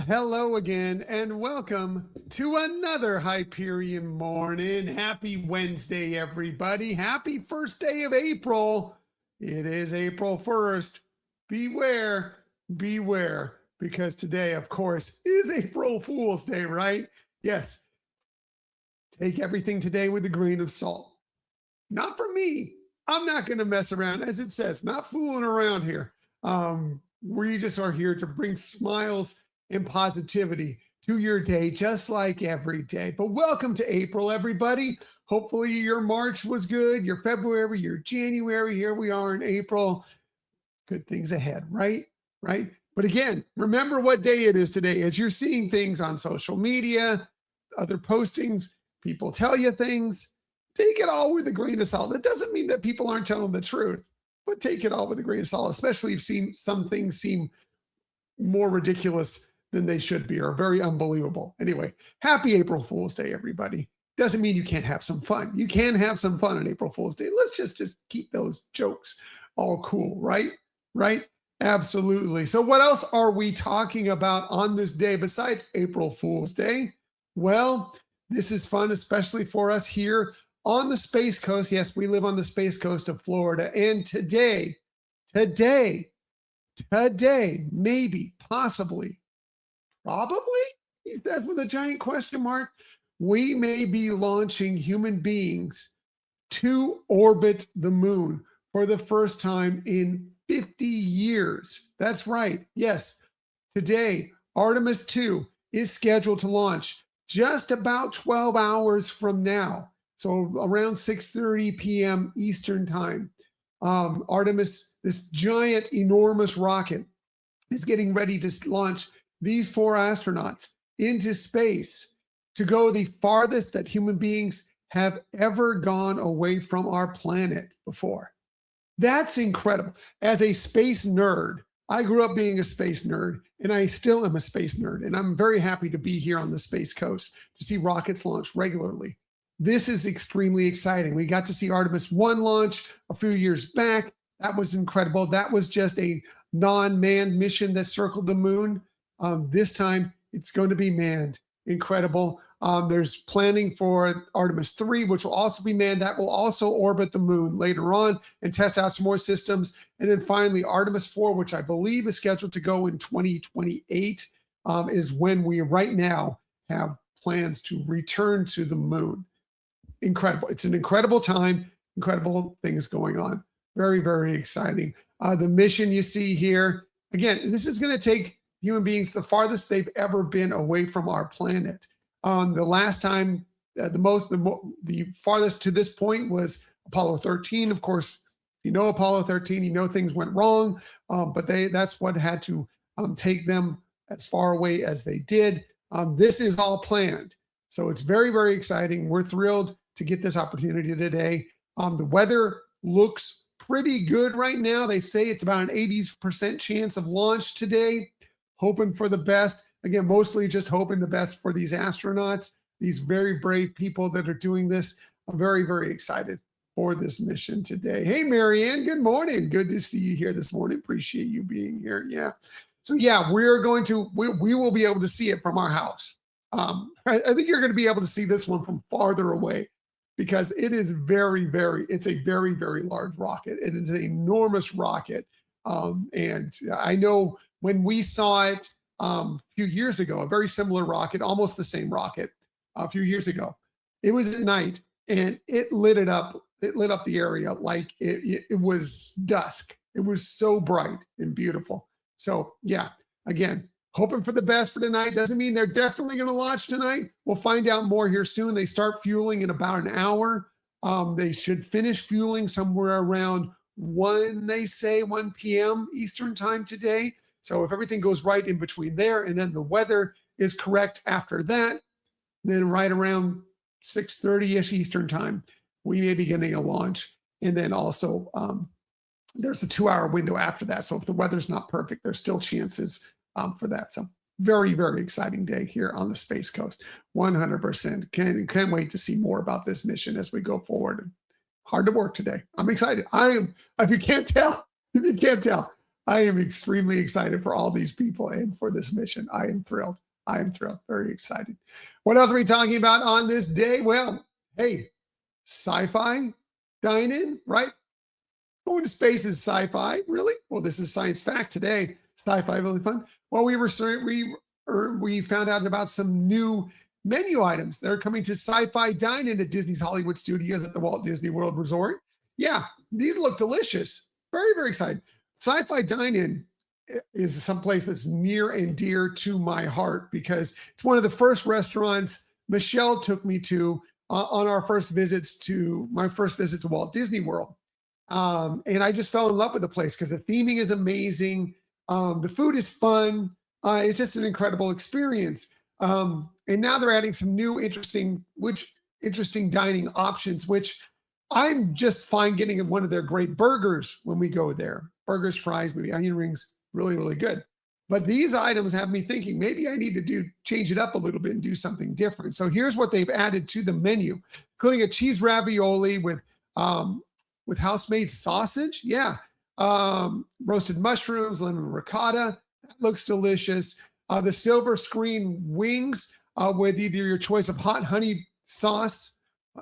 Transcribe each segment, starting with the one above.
hello again, and welcome to another Hyperion morning. Happy Wednesday, everybody. Happy first day of April. It is April 1st. Beware, beware, because today, of course, is April Fool's Day, right? Yes. Take everything today with a grain of salt. Not for me. I'm not going to mess around, as it says, not fooling around here. We just are here to bring smiles and positivity to your day, just like every day. But welcome to April, everybody. Hopefully your March was good, your February, your January. Here we are in April. Good things ahead, right? Right? But again, remember what day it is today. As you're seeing things on social media, other postings, people tell you things, take it all with a grain of salt. That doesn't mean that people aren't telling the truth, but take it all with a grain of salt, especially if some things seem more ridiculous than they should be or very unbelievable. Anyway, happy April Fool's Day, everybody. Doesn't mean you can't have some fun. You can have some fun on April Fool's Day. Let's just keep those jokes all cool, right? Right? Absolutely. So what else are we talking about on this day besides April Fool's Day? Well, this is fun, especially for us here on the Space Coast. Yes, we live on the Space Coast of Florida. And today, maybe, possibly, probably, that's with a giant question mark, we may be launching human beings to orbit the moon for the first time in 50 years. That's right. Yes. Today, Artemis 2 is scheduled to launch just about 12 hours from now. So around 6:30 p.m. Eastern time. Artemis, this giant, enormous rocket, is getting ready to launch these 4 astronauts into space to go the farthest that human beings have ever gone away from our planet before. That's incredible. As a space nerd, I grew up being a space nerd, and I still am a space nerd. And I'm very happy to be here on the Space Coast to see rockets launch regularly. This is extremely exciting. We got to see Artemis 1 launch a few years back. That was incredible. That was just a non-manned mission that circled the moon. This time, it's going to be manned. Incredible. There's planning for Artemis 3, which will also be manned. That will also orbit the moon later on and test out some more systems. And then finally, Artemis 4, which I believe is scheduled to go in 2028, is when we right now have plans to return to the moon. Incredible. It's an incredible time, incredible things going on. Very, very exciting. The mission you see here, again, this is going to take human beings the farthest they've ever been away from our planet. The last time, the farthest to this point was Apollo 13. Of course, you know Apollo 13, you know things went wrong, but that's what had to take them as far away as they did. This is all planned. So it's very, very exciting. We're thrilled to get this opportunity today. The weather looks pretty good right now. They say it's about an 80% chance of launch today. Hoping for the best. Again, mostly just hoping the best for these astronauts, these very brave people that are doing this. I'm very, very excited for this mission today. Hey, Marianne, good morning. Good to see you here this morning. Appreciate you being here. Yeah. So yeah, we will be able to see it from our house. I think you're going to be able to see this one from farther away because it is it's a very, very large rocket. It is an enormous rocket. And I know when we saw it a few years ago, a very similar rocket, almost the same rocket a few years ago, it was at night and it lit up the area like it was dusk. It was so bright and beautiful. So yeah, again, hoping for the best for tonight. Doesn't mean they're definitely going to launch tonight. We'll find out more here soon. They start fueling in about an hour. They should finish fueling somewhere around 1 p.m. Eastern time today. So if everything goes right in between there and then the weather is correct after that, then right around 6:30-ish Eastern time, we may be getting a launch. And then also there's a 2-hour window after that. So if the weather's not perfect, there's still chances for that. So very, very exciting day here on the Space Coast. 100%. Can't wait to see more about this mission as we go forward. Hard to work today. I'm excited. I am, if you can't tell, I am extremely excited for all these people and for this mission. I am thrilled. I am thrilled. Very excited. What else are we talking about on this day? Well, hey, sci-fi dine-in, right? Going to space is sci-fi, really? Well, this is science fact today. Sci-fi, really fun. Well, we found out about some new menu items that are coming to sci-fi dine-in at Disney's Hollywood Studios at the Walt Disney World Resort. Yeah, these look delicious. Very, very excited. Sci-fi dine-in is someplace that's near and dear to my heart because it's one of the first restaurants Michelle took me to on our first visits to my first visit to Walt Disney World. And I just fell in love with the place because the theming is amazing. The food is fun. It's just an incredible experience. And now they're adding some new interesting dining options, which I'm just fine getting one of their great burgers when we go there. Burgers, fries, maybe onion rings, really, really good. But these items have me thinking maybe I need to change it up a little bit and do something different. So here's what they've added to the menu, including a cheese ravioli with house-made sausage. Yeah. Roasted mushrooms, lemon ricotta. That looks delicious. The silver screen wings with either your choice of hot honey sauce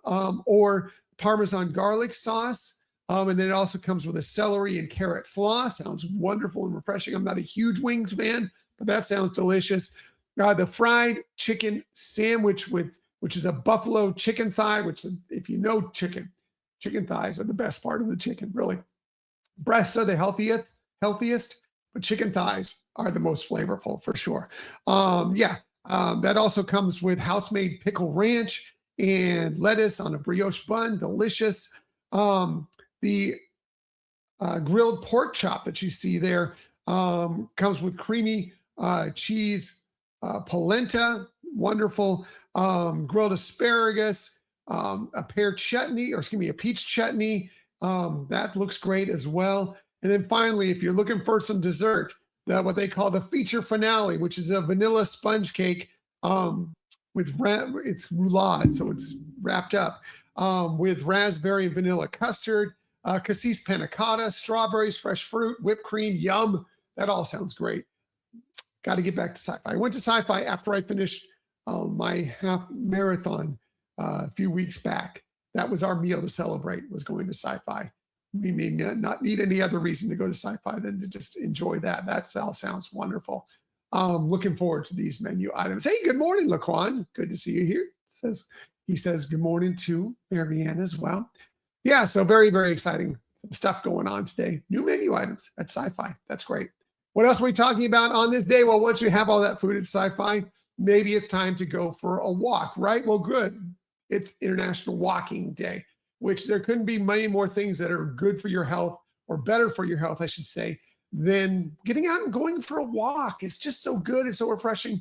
or Parmesan garlic sauce. And then it also comes with a celery and carrot slaw. Sounds wonderful and refreshing. I'm not a huge wings fan, but that sounds delicious. The fried chicken sandwich which is a buffalo chicken thigh, which if you know chicken thighs are the best part of the chicken, really. Breasts are the healthiest, but chicken thighs are the most flavorful for sure. That also comes with house-made pickle ranch and lettuce on a brioche bun, delicious. The grilled pork chop that you see there comes with creamy cheese polenta, wonderful. Grilled asparagus, a peach chutney. That looks great as well. And then finally, if you're looking for some dessert, what they call the feature finale, which is a vanilla sponge cake it's roulade, so it's wrapped up with raspberry and vanilla custard, cassis panna cotta, strawberries, fresh fruit, whipped cream. Yum! That all sounds great. Got to get back to sci-fi. I went to sci-fi after I finished my half marathon a few weeks back. That was our meal to celebrate, was going to sci-fi. We may not need any other reason to go to sci-fi than to just enjoy that. That all sounds wonderful. Looking forward to these menu items. Hey, good morning, Laquan. Good to see you here. He says good morning to Marianne as well. Yeah, so very, very exciting stuff going on today. New menu items at sci-fi. That's great. What else are we talking about on this day? Well, once you have all that food at sci-fi, maybe it's time to go for a walk, right? Well, good. It's International Walking Day, which there couldn't be many more things that are good for your health, or better for your health, I should say, than getting out and going for a walk. It's just so good. It's so refreshing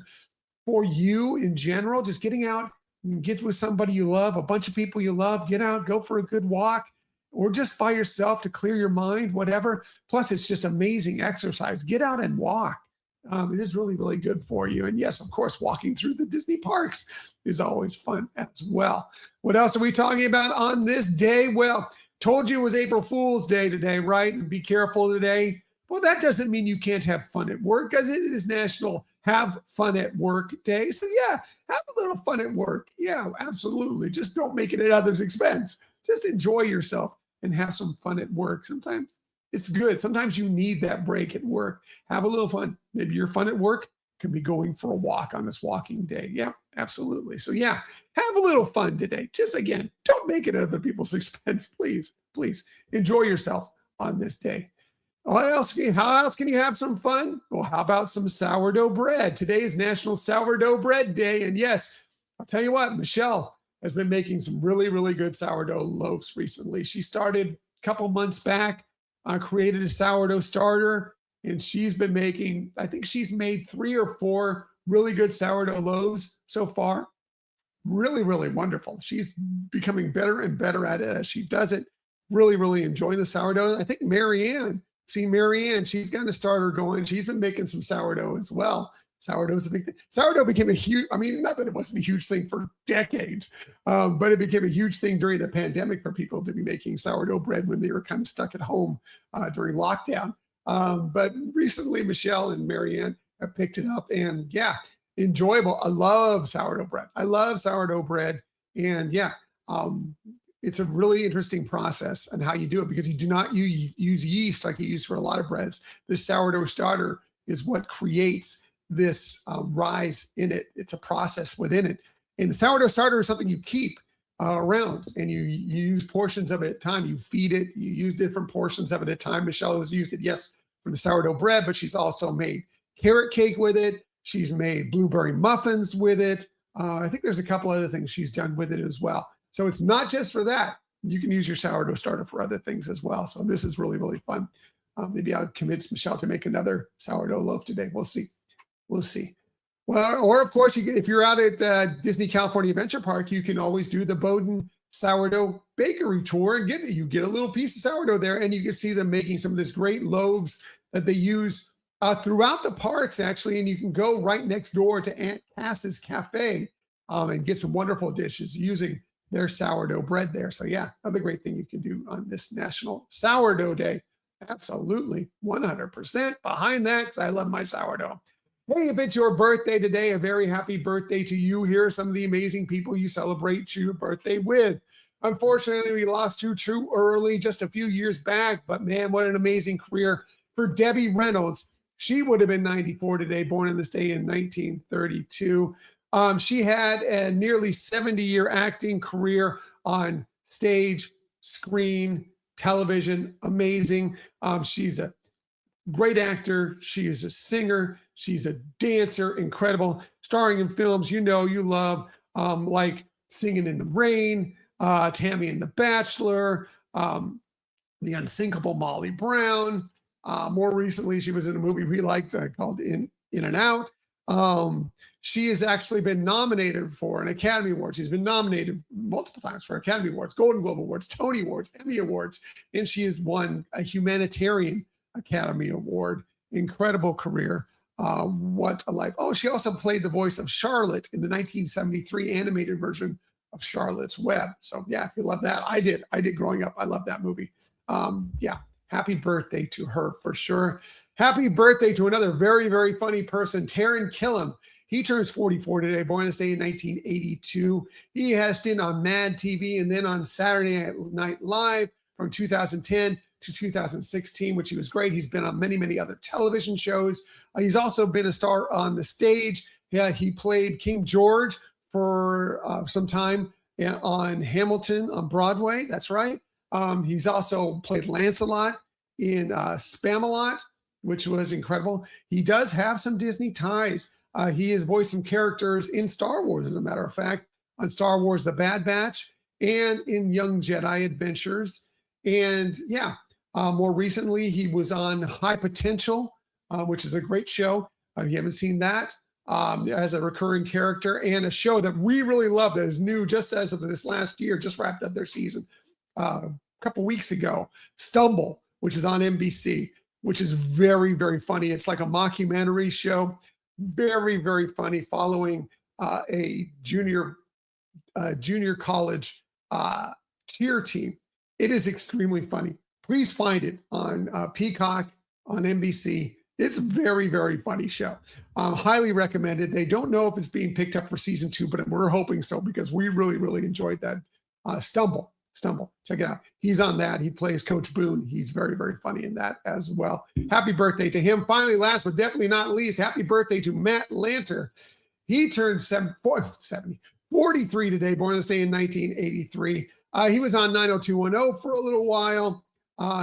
for you in general. Just getting out and get with somebody you love, a bunch of people you love, get out, go for a good walk, or just by yourself to clear your mind, whatever. Plus, it's just amazing exercise. Get out and walk. It is really, really good for you. And yes, of course, walking through the Disney parks is always fun as well. What else are we talking about on this day? Well, told you it was April Fool's Day today, right? And be careful today. Well, that doesn't mean you can't have fun at work, because it is National Have Fun at Work Day. So yeah, have a little fun at work. Yeah, absolutely. Just don't make it at others' expense. Just enjoy yourself and have some fun at work. Sometimes it's good. Sometimes you need that break at work. Have a little fun. Maybe your fun at work could be going for a walk on this walking day. Yeah, absolutely. So yeah, have a little fun today. Just again, don't make it at other people's expense. Please, please enjoy yourself on this day. How else can you have some fun? Well, how about some sourdough bread? Today is National Sourdough Bread Day. And yes, I'll tell you what, Michelle has been making some really, really good sourdough loaves recently. She started a couple months back, created a sourdough starter, and she's been making, I think she's made 3 or 4 really good sourdough loaves so far. Really, really wonderful. She's becoming better and better at it as she does it. Really, really enjoying the sourdough. I think Marianne, she's got a starter going. She's been making some sourdough as well. Sourdough is a big thing. Sourdough became a huge, not that it wasn't a huge thing for decades, but it became a huge thing during the pandemic for people to be making sourdough bread when they were kind of stuck at home during lockdown. But recently, Michelle and Marianne have picked it up, and yeah, enjoyable. I love sourdough bread. I love sourdough bread, and yeah, um, it's a really interesting process and how you do it because you do not use yeast like you use for a lot of breads. This sourdough starter is what creates this rise in it. It's a process within it. And the sourdough starter is something you keep around and you use portions of it at a time. You feed it, you use different portions of it at a time. Michelle has used it, yes, for the sourdough bread, but she's also made carrot cake with it. She's made blueberry muffins with it. I think there's a couple other things she's done with it as well. So it's not just for that. You can use your sourdough starter for other things as well. So this is really, really fun. Maybe I'll convince Michelle to make another sourdough loaf today. We'll see. We'll see. Well, or of course, if you're out at Disney California Adventure Park, you can always do the Bowden sourdough bakery tour and you get a little piece of sourdough there, and you can see them making some of this great loaves that they use throughout the parks, actually. And you can go right next door to Aunt Cass's Cafe and get some wonderful dishes using their sourdough bread there. So yeah, another great thing you can do on this National Sourdough Day. Absolutely, 100% behind that, because I love my sourdough. Hey, if it's your birthday today, a very happy birthday to you. Here are some of the amazing people you celebrate your birthday with. Unfortunately, we lost you too early just a few years back, but man, what an amazing career for Debbie Reynolds. She would have been 94 today, born in this day in 1932. She had a nearly 70-year acting career on stage, screen, television. Amazing. She's a great actor. She is a singer. She's a dancer. Incredible. Starring in films you know you love, like Singing in the Rain, Tammy and the Bachelor, The Unsinkable Molly Brown. More recently, she was in a movie we liked called In and Out. She has actually been nominated for an Academy Award. She's been nominated multiple times for Academy Awards, Golden Globe Awards, Tony Awards, Emmy Awards, and she has won a Humanitarian Academy Award. Incredible career. What a life. Oh, she also played the voice of Charlotte in the 1973 animated version of Charlotte's Web. So yeah, if you love that, I did growing up. I love that movie. Yeah, happy birthday to her for sure. Happy birthday to another very, very funny person, Taran Killam. He turns 44 today, born this day in 1982. He had a stint on Mad TV and then on Saturday Night Live from 2010 to 2016, which he was great. He's been on many, many other television shows. He's also been a star on the stage. Yeah, he played King George for some time on Hamilton on Broadway. That's right. He's also played Lancelot in Spamalot, which was incredible. He does have some Disney ties. He has voiced some characters in Star Wars, as a matter of fact, on Star Wars The Bad Batch and in Young Jedi Adventures. And yeah, more recently, he was on High Potential, which is a great show. If you haven't seen that, as a recurring character, and a show that we really love that is new just as of this last year, just wrapped up their season a couple weeks ago, Stumble, which is on NBC, which is very, very funny. It's like a mockumentary show. Very, very funny, following a junior college cheer team. It is extremely funny. Please find it on Peacock, on NBC. It's a very, very funny show. Highly recommended. They don't know if it's being picked up for season 2, but we're hoping so because we really, really enjoyed that. Stumble. Check it out. He's on that. He plays Coach Boone. He's very, very funny in that as well. Happy birthday to him. Finally, last but definitely not least, happy birthday to Matt Lanter. He turned 43 today, born this day in 1983. He was on 90210 for a little while.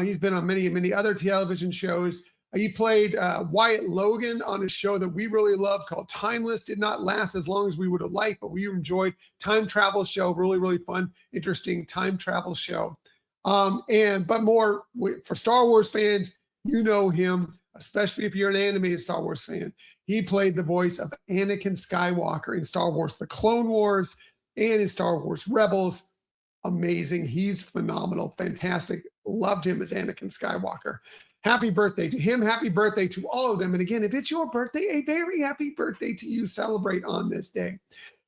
He's been on many, many other television shows. He played Wyatt Logan on a show that we really loved called Timeless. Did not last as long as we would have liked, but we enjoyed. Time travel show, really, really fun, interesting time travel show. But more for Star Wars fans, you know him, especially if you're an animated Star Wars fan. He played the voice of Anakin Skywalker in Star Wars The Clone Wars and in Star Wars Rebels. Amazing. He's phenomenal. Fantastic. Loved him as Anakin Skywalker. Happy birthday to him. Happy birthday to all of them. And again, if it's your birthday, a very happy birthday to you. Celebrate on this day.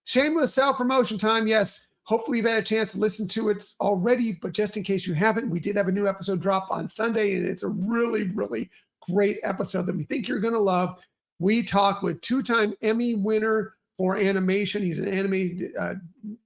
Shameless self-promotion time. Yes, hopefully you've had a chance to listen to it already, but just in case you haven't, we did have a new episode drop on Sunday, and it's a really, really great episode that we think you're going to love. We talk with two-time Emmy winner for animation. He's an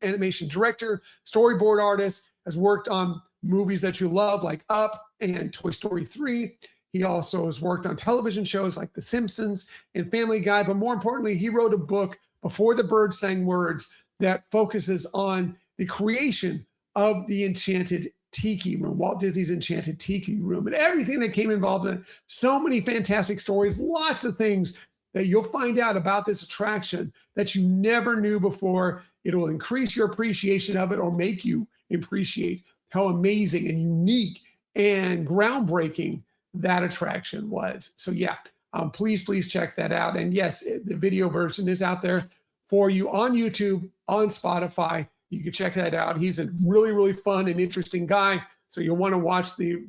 animation director, storyboard artist, has worked on movies that you love like Up and Toy Story 3. He also has worked on television shows like The Simpsons and Family Guy. But more importantly, he wrote a book, Before the Birds Sang Words, that focuses on the creation of the Enchanted Tiki Room, Walt Disney's Enchanted Tiki Room, and everything that came involved in it. So many fantastic stories, lots of things that you'll find out about this attraction that you never knew before. It will increase your appreciation of it or make you appreciate how amazing and unique and groundbreaking that attraction was. So yeah, please check that out. And yes, the video version is out there for you on YouTube, on Spotify. You can check that out. He's a really fun and interesting guy. So you'll want to watch the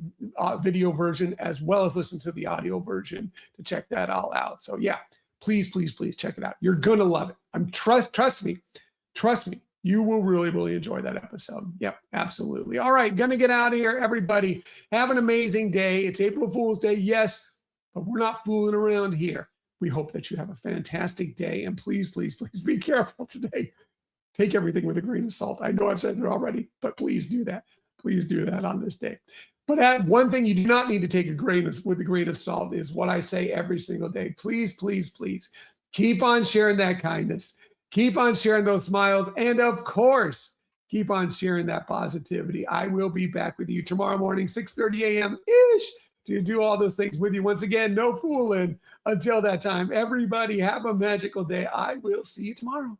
video version as well as listen to the audio version to check that all out. So yeah, please check it out. You're going to love it. Trust me, you will really enjoy that episode. Yep, absolutely. All right, going to get out of here. Everybody, have an amazing day. It's April Fool's Day, yes, but we're not fooling around here. We hope that you have a fantastic day. And please be careful today. Take everything with a grain of salt. I know I've said it already, but please do that. Please do that on this day. But one thing you do not need to take with a grain of salt is what I say every single day. Please keep on sharing that kindness. Keep on sharing those smiles. And of course, keep on sharing that positivity. I will be back with you tomorrow morning, 6:30 a.m.-ish, to do all those things with you. Once again, no fooling. Until that time, everybody have a magical day. I will see you tomorrow.